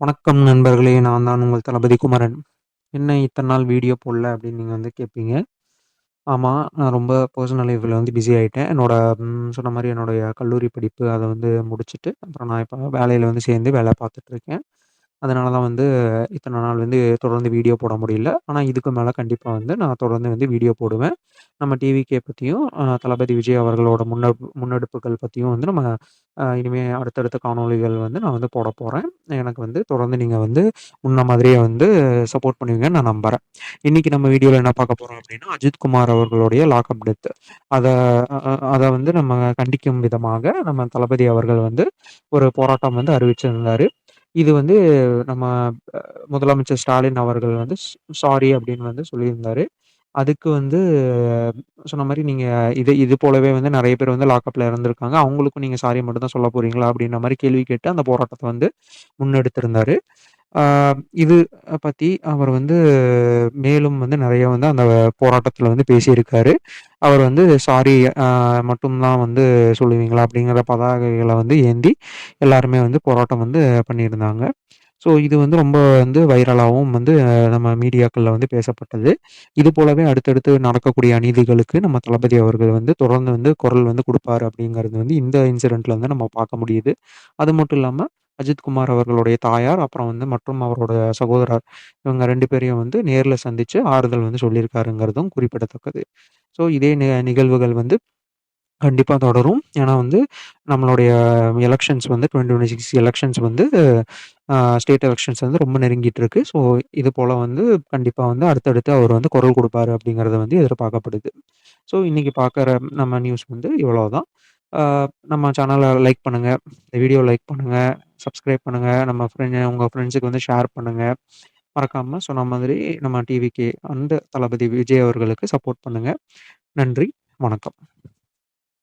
வணக்கம் நண்பர்களே! நான் தான் உங்கள் தளபதி குமரன். "என்ன இத்தன நாள் வீடியோ போடல?" அப்படின்னு நீங்க வந்து கேட்பீங்க. ஆமா, நான் ரொம்ப பெர்சனல் லைஃப்ல வந்து பிஸி ஆயிட்டேன். என்னோட சொன்ன மாரி என்னுடைய கல்லூரி படிப்பு அத வந்து முடிச்சுட்டு, அப்புறம் நான் இப்ப வேலையில வந்து சேர்ந்து வேலை பார்த்துட்டுருக்கேன். அதனால தான் வந்து இத்தன நாள் வந்து தொடர்ந்து வீடியோ போட முடியல. ஆனா இதுக்கு மேல கண்டிப்பா வந்து நான் தொடர்ந்து வந்து வீடியோ போடுவேன். நம்ம டிவிகே பத்தியும், தளபதி விஜய் அவர்களோட முன்னெடுப்புகள் பத்தியும் வந்து நம்ம இனிமே அடுத்தடுத்த காணொளிகள் வந்து நான் வந்து போடப் போறேன். எனக்கு வந்து தொடர்ந்து நீங்க வந்து முன்ன மாதிரியே வந்து சப்போர்ட் பண்ணுவீங்கன்னு நான் நம்புறேன். இன்னைக்கு நம்ம வீடியோல என்ன பார்க்க போறோம் அப்படின்னா, அஜித் குமார் அவர்களுடைய லாக்அப் டெத். அத அத வந்து நம்ம கண்டிக்கும் விதமாக நம்ம தளபதி அவர்கள் வந்து ஒரு போராட்டம் வந்து அறிவிச்சிருந்தாரு. இது வந்து நம்ம அ முதலமைச்சர் ஸ்டாலின் அவர்கள் வந்து சாரி அப்படின்னு வந்து சொல்லியிருந்தாரு. அதுக்கு வந்து சொன்ன மாரி நீங்க இது இது போலவே வந்து நெறைய பேர் வந்து லாக்கப்ல இறந்திருக்காங்க. அவங்களுக்கும் நீங்க சாரி மட்டும் தான் சொல்ல போறீங்களா? அப்படின்ற மாரி கேள்வி கேட்டு அந்த போராட்டத்த வந்து முன்னெடுத்திருந்தாரு. ஆ இது பத்தி அவர் வந்து மேலும் வந்து நெறைய வந்து அந்த போராட்டத்தில வந்து பேசியிருக்காரு. அவர் வந்து சாரி மட்டும் தான் வந்து சொல்லுவீங்களா? அப்படிங்கிற பதாகைகள வந்து ஏந்தி எல்லாருமே வந்து போராட்டம் வந்து பண்ணியிருந்தாங்க. ஸோ இது வந்து ரொம்ப வந்து வைரலாவும் வந்து நம்ம மீடியாக்கள்ல வந்து பேசப்பட்டது. இது போலவே அடுத்தடுத்து நடக்கக்கூடிய அநீதிகளுக்கு நம்ம தளபதி அவர்கள் வந்து தொடர்ந்து வந்து குரல் வந்து குடுப்பாரு அப்படிங்கிறது வந்து இந்த இன்சிடென்ட்ல வந்து நம்ம பார்க்க முடியுது. அது மட்டும் இல்லாம அஜித் குமார் அவர்களுடைய தாயார், அப்புறம் வந்து மற்றும் அவரோட சகோதரர் இவங்க 2 பேரையும் வந்து நேர்ல சந்திச்சு ஆறுதல் வந்து சொல்லியிருக்காருங்கிறதும் குறிப்பிடத்தக்கது. ஸோ இதே நிகழ்வுகள் வந்து கண்டிப்பா தொடரும். ஏன்னா வந்து நம்மளுடைய எலக்ஷன்ஸ் வந்து 2026 எலக்ஷன்ஸ் வந்து ஸ்டேட் எலக்ஷன்ஸ் வந்து ரொம்ப நெருங்கிட்டு இருக்கு. ஸோ இது போல வந்து கண்டிப்பா வந்து அடுத்தடுத்து அவர் வந்து குரல் குடுப்பாரு அப்படிங்கிறது வந்து எதிர்பார்க்கப்படுது. ஸோ இன்னைக்கு பார்க்குற நம்ம நியூஸ் வந்து இவ்வளவுதான். ஆ நம்ம சேனல லைக் பண்ணுங்க. இந்த வீடியோ லைக் பண்ணுங்க. சப்ஸ்கிரைப் பண்ணுங்க. நம்ம உங்க ஃப்ரெண்ட்ஸுக்கு வந்து ஷேர் பண்ணுங்க. மறக்காம சொன்ன மாதிரி நம்ம டிவிக்கு அந்த தளபதி விஜய் அவர்களுக்கு சப்போர்ட் பண்ணுங்க. நன்றி. வணக்கம்.